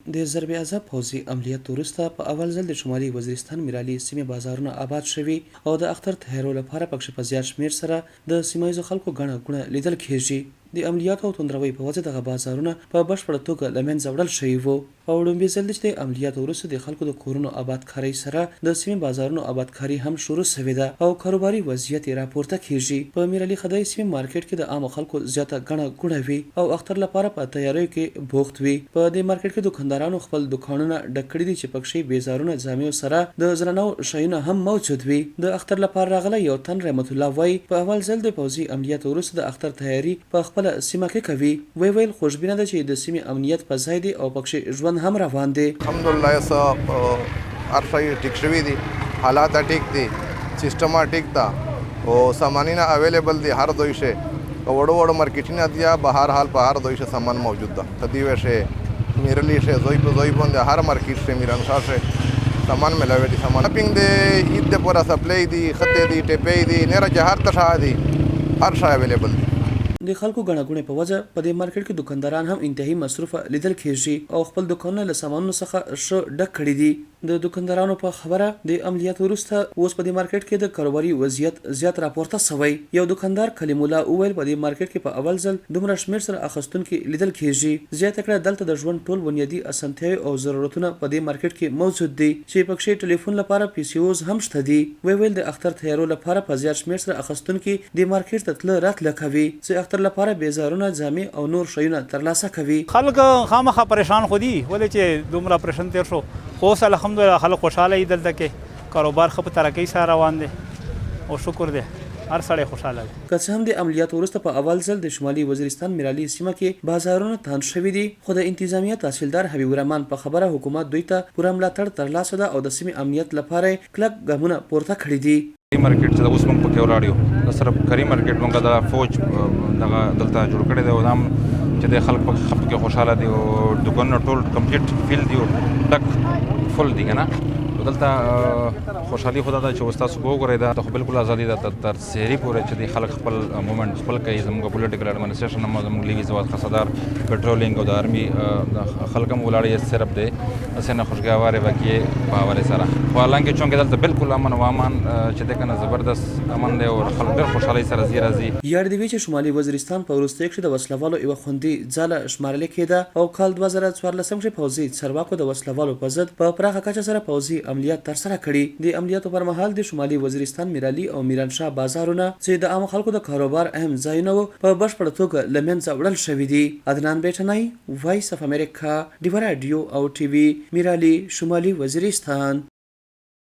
د ضرب عذاب پوځي عملیات وروسته په اول ځل د شمالي وزیرستان میرالي سیمې بازارونه آباد شوي او د اختر تهرو لپاره پکښې په زیات شمیر سره د سیمه ییزو خلکو ګڼه ګوڼه لیدل کیږي. د عملیاتو او توندروۍ په وجه دغه بازارونه په بشپړه توګه له منځه وړل شوي وو او لومړي ځل چې د عملیاتو وروسته د خلکو د کورونو آبادکارۍ سره د سیمې بازارونو آبادکاري هم شروع شوې ده او کاروباري وضعیت یې راپورته کیږي. په میرالي خدای سیمې مارکیټ کې د عامو خلکو زیاته ګڼه ګوڼه وي او اختر لپاره په تیاریو کې بوخت وي. په دې مارکیټ کې دکاندارانو خپل دکانونه ډک کړي دي چې پکښې بیزارونه جامې سره د زرنو شیونه هم موجود وي. د اختر لپاره راغلی یو تن رحمت الله وایي په اول ځل د پوځي عملیاتو وروسته د اختر تیاری په خپله سیمه کې کوي. ویل خوشبینه ده چې د سیمې امنیت په ځای دی او پکښې ژوند هم روان دی. الحمدلله هر شی ټیک شوي دي، حالات ټیک دي، سیستم ټیک ده او سامانونه اویلیبل دي. هر دوی شی وړو وړو مارکیټونه دي، به هر حال په هر دوی شی سامان موجود ده. تدیو شی میرلی شی زوی په زوی باندې هر مارکیټ شی میرانشاه شی سامان ملاوي دي. سامان شاپینګ دی، عید د پورا سپلای دي، خطې دي، ټیپې دي، نه جهار تشا دي، هر شی اویلیبل دي. د خلکو ګڼه ګوڼې په وجه په دې مارکیټ کې دکانداران هم انتهایی مصروفه لیدل کیږي او خپل دکانونه له سامانونو څخه ښه ډک کړي دي. د دکاندارانو په خبره د عملیات وروسته اوس په دې مارکیټ کې د کاروباري وضعیت زیات راپورته شوی. یو دکاندار کلیم الله وویل په دې مارکیټ کې په اول ځل دومره شمیر سره اخیستونکي لیدل کیږي. زیاته کړه دلته د ژوند ټول بنیادي اسانتیاوې او ضرورتونه په دې مارکیټ کې موجود دي چې پکښې ټلیفون لپاره پیسیوز هم شته دي. ویل د اختر تیارو لپاره په زیات شمیر سره اخیستونکي د مارکیټ ته تله راتله کوي چې اختر لپاره بیزارونه جامې او نور شیونه ترلاسه کوي. خلک خامخا پریشان خو دي ولې چې دومره پریشان تیر شو، خو اوس الحمدلله خلک خوشحاله دي. دلته کې کاروبار ښه په ترقۍ سره روان دی او شکر دی، هر سړی خوشحاله دی. که څه هم د عملیاتو وروسته په اول ځل د شمالي وزیرستان میرالي سیمه کې بازارونه تاند شوي دي، خو د انتظامیه تحصیلدار حبیب الرحمن په خبره حکومت دوی ته پوره ملاتړ ترلاسه ده او د سیمې امنیت لپاره کلک ګامونه پورته کړي دي. مارکیټ چې اوس موږ پکې ولاړ یو، د صرف کری مارکیټ موږ د فوج دغه دلته جوړ کړی دی او دا چې د خلک پکې خوشحاله دي او دکانونه ټول کمپلیټ فیل دي او ډک فل دي که نه. دلته خوشحالي خو دا ده چې اوس تاسو به وګورئ دا خو بالکل ازادي ده تر سحري پورې چې د خلک خپل مومنټ خپل کوي. زموږ پولیټیکل اډمنسټریشن هم زموږ لیوي زوات خصدار پټرولینګ او د آرمي خلک هم ولاړ یې صرف دی هسې نه خوشګوارې واقعې په حوالې سره. خو حالانکې چونکې دلته بالکل امن و امان چې دی که نه زبردست امن دی او خلک ډېر خوشحالۍ سره ځي راځي. یاد دی چې شمالي وزیرستان په وروستیو کښې د وسلوالو یوه خوندي ځاله شمارل کېده او کال 2014 کښې پوځي چارواکو د وسلوالو په ضد په پراخه کچه سره پوځي عملیات ترسره کړي. د عملیاتو پر مهال د شمالي وزیرستان میرالي او میرانشاه بازارونه چې د عامو خلکو د کاروبار اهم ځایونه وو په بشپړه توګه له منځه وړل شوي دي. عدنان بیټنی، وایس اف امریکا، ډیوه راډیو او ټي وي، میرالي، شمالي وزیرستان.